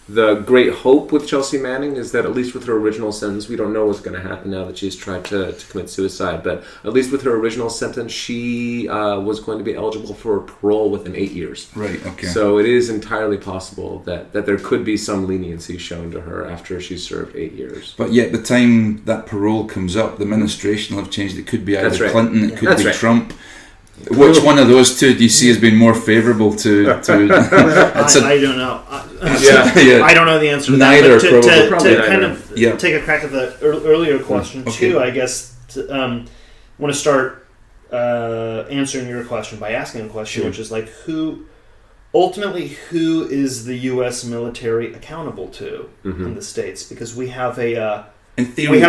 the great hope with Chelsea Manning is that at least with her original sentence, we don't know what's going to happen now that she's tried to commit suicide, but at least with her original sentence, she was going to be eligible for parole within 8 years. Right, okay. So it is entirely possible that there could be some leniency shown to her after she's served 8 years. But yet the time that parole comes up, the administration will have changed. It could be either Clinton, it could be Trump. Which one of those two do you see as being more favourable to I don't know. I don't know the answer to neither, that. But to kind of take a crack at the earlier question too, I guess want to start answering your question by asking a question, which is like, who is the U.S. military accountable to in the States? Because we have in theory,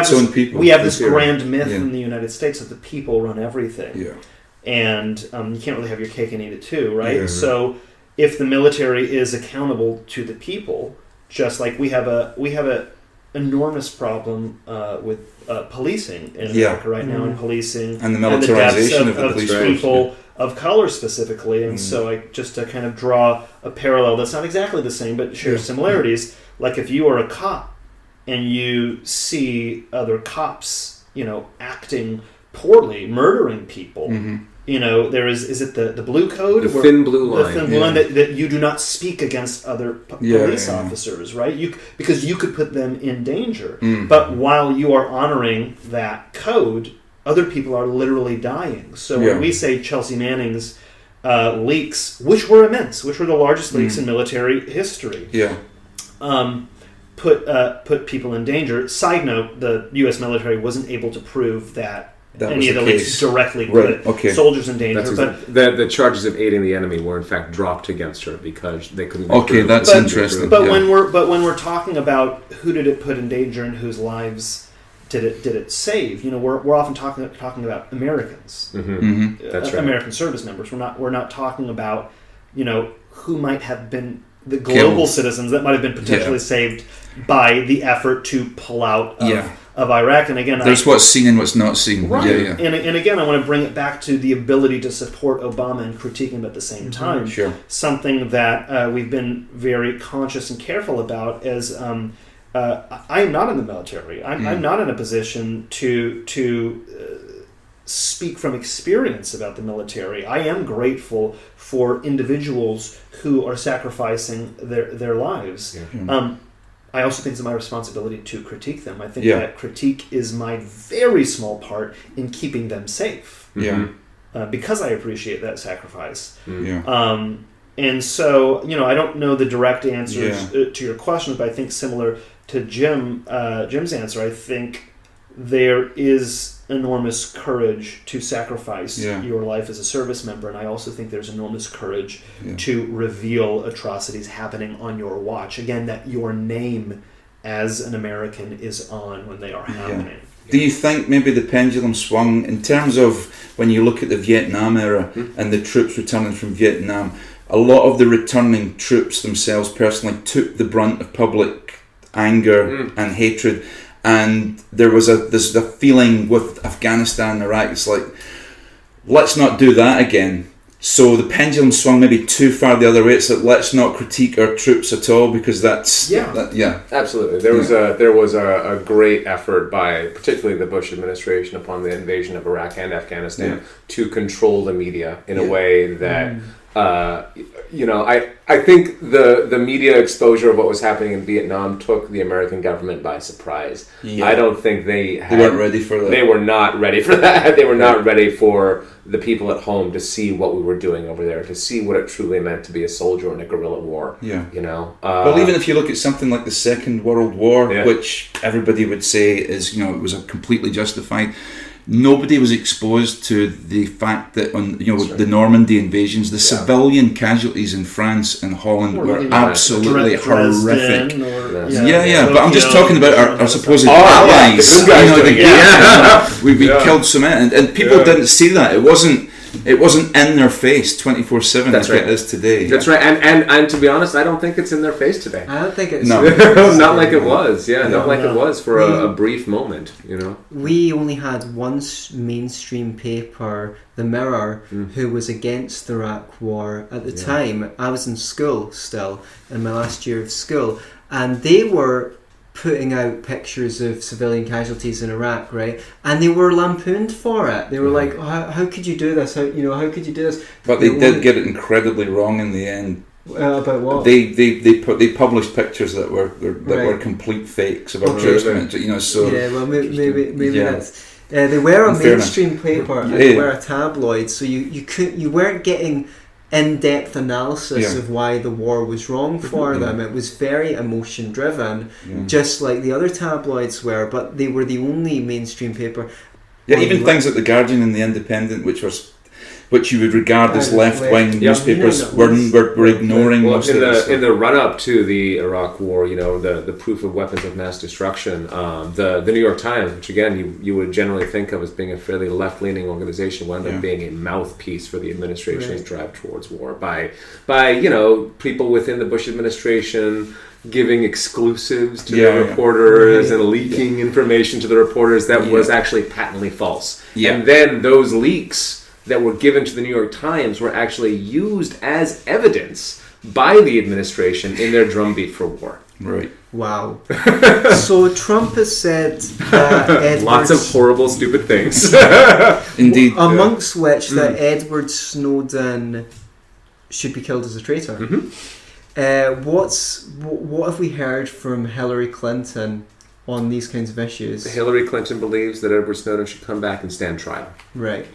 we have this grand myth in the United States that the people run everything. Yeah. And you can't really have your cake and eat it too, right? Yeah. So if the military is accountable to the people, just like we have a enormous problem with policing in America right now, and policing and the militarization of people of color specifically. And so just to kind of draw a parallel that's not exactly the same but shares similarities, like if you are a cop and you see other cops, acting poorly, murdering people, there is it the blue code? The thin blue line. The thin blue line that you do not speak against other police officers, right? Because you could put them in danger. But while you are honoring that code, other people are literally dying. So when we say Chelsea Manning's leaks, which were immense, which were the largest leaks in military history, put people in danger. Side note, the U.S. military wasn't able to prove that any of the leaks directly put soldiers in danger. But the charges of aiding the enemy were in fact dropped against her because they couldn't. That's interesting. But when we're talking about who did it put in danger and whose lives did it save, we're often talking about Americans, That's right. American service members. We're not talking about who might have been the global citizens that might have been potentially saved by the effort to pull out of Iraq. And again, there's what's seen and what's not seen. Right. And again, I want to bring it back to the ability to support Obama and critique him at the same time. Sure. Something that we've been very conscious and careful about as I am not in the military. I'm not in a position to speak from experience about the military. I am grateful for individuals who are sacrificing their lives. I also think it's my responsibility to critique them. I think that critique is my very small part in keeping them safe. Yeah. Because I appreciate that sacrifice. Yeah. And so, I don't know the direct answers to your questions, but I think similar to Jim's answer, I think there is enormous courage to sacrifice your life as a service member, and I also think there's enormous courage to reveal atrocities happening on your watch. Again, that your name as an American is on when they are happening. Do you think maybe the pendulum swung in terms of when you look at the Vietnam era and the troops returning from Vietnam? A lot of the returning troops themselves personally took the brunt of public anger and hatred, and there's a feeling with Afghanistan and Iraq, it's like, let's not do that again. So the pendulum swung maybe too far the other way. It's like, let's not critique our troops at all, because that's absolutely. There was a great effort by particularly the Bush administration upon the invasion of Iraq and Afghanistan to control the media in a way that I think the media exposure of what was happening in Vietnam took the American government by surprise. I don't think they weren't ready for that. They were not ready for that. They were not ready for the people at home to see what we were doing over there, to see what it truly meant to be a soldier in a guerrilla war. Well, even if you look at something like the Second World War, which everybody would say is, it was completely justified. Nobody was exposed to the fact that on the Normandy invasions, the civilian casualties in France and Holland were absolutely horrific. But I'm just talking about our supposed allies. We killed so many, and people didn't see that. It wasn't in their face 24/7 like it is today. That's right, and to be honest, I don't think it's in their face today. I don't think it's not like it was. Not like it was for a brief moment. We only had one mainstream paper, The Mirror, who was against the Iraq War at the time. I was in school still, in my last year of school, and they were putting out pictures of civilian casualties in Iraq, right? And they were lampooned for it. They were like, "How could you do this? How could you do this?" But they did get it incredibly wrong in the end. About what? They published pictures that were complete fakes of our troops. So maybe that's. They were a mainstream paper and they were a tabloid, so you weren't getting in-depth analysis of why the war was wrong for them. It was very emotion driven, just like the other tabloids were, but they were the only mainstream paper. Even things like The Guardian and The Independent, which you would regard as left-wing newspapers, were ignoring most of this. In the run-up to the Iraq War, the proof of weapons of mass destruction, the New York Times, which again you would generally think of as being a fairly left-leaning organization, wound up being a mouthpiece for the administration's drive towards war by people within the Bush administration giving exclusives to the reporters and leaking information to the reporters that was actually patently false. And then those leaks that were given to the New York Times were actually used as evidence by the administration in their drumbeat for war. Right. Wow. So Trump has said that lots of horrible, stupid things. Indeed. Amongst which that Edward Snowden should be killed as a traitor. What have we heard from Hillary Clinton on these kinds of issues? Hillary Clinton believes that Edward Snowden should come back and stand trial. Right.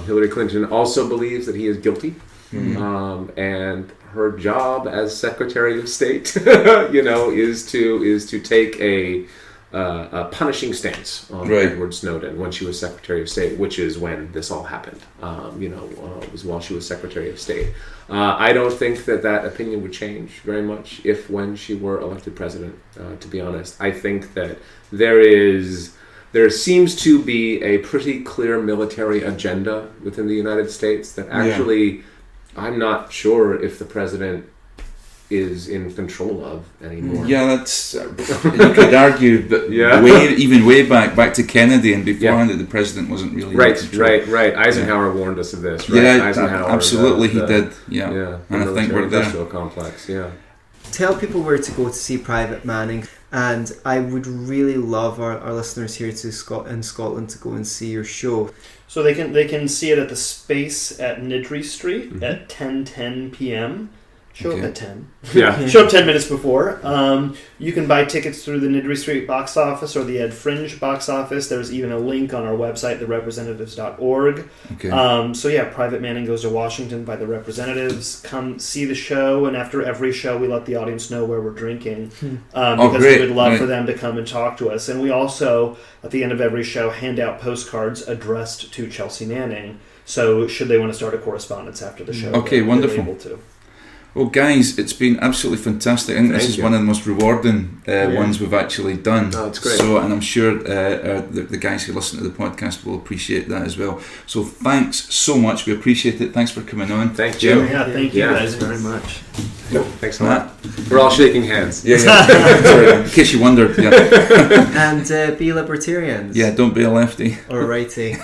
Hillary Clinton also believes that he is guilty, and her job as Secretary of State, is to take a punishing stance on Edward Snowden when she was Secretary of State, which is when this all happened. It was while she was Secretary of State. I don't think that opinion would change very much when she were elected president, to be honest. I think that there seems to be a pretty clear military agenda within the United States that actually I'm not sure if the president is in control of anymore. That's you could argue that way back to Kennedy and beforehand that the president wasn't really in control. Right. Eisenhower warned us of this, right? Eisenhower, absolutely, he did. And I think we're there. Industrial complex. Tell people where to go to see Private Manning, and I would really love our listeners here in Scotland to go and see your show. So they can see it at TheSpace at Niddry Street at 10:10 p.m. Show up at 10. Yeah. Show up 10 minutes before. You can buy tickets through the Niddry Street box office or the Fringe box office. There's even a link on our website, therepresentatives.org. Okay. So yeah, Private Manning Goes to Washington by the Representatives. Come see the show, and after every show, we let the audience know where we're drinking because great. we would love Right. for them to come and talk to us. And we also, at the end of every show, hand out postcards addressed to Chelsea Manning. So should they want to start a correspondence after the show, Okay, wonderful. they're able to. Well, guys, it's been absolutely fantastic. I think this is one of the most rewarding ones we've actually done. Oh, it's great. So, and I'm sure the guys who listen to the podcast will appreciate that as well. So, thanks so much. We appreciate it. Thanks for coming on. Thank you. Yeah, thank you Yeah. guys very much. Thanks a lot. We're all shaking hands. Yeah. Sorry, in case you wondered. Yeah. And be libertarians. Yeah, don't be a lefty. Or righty.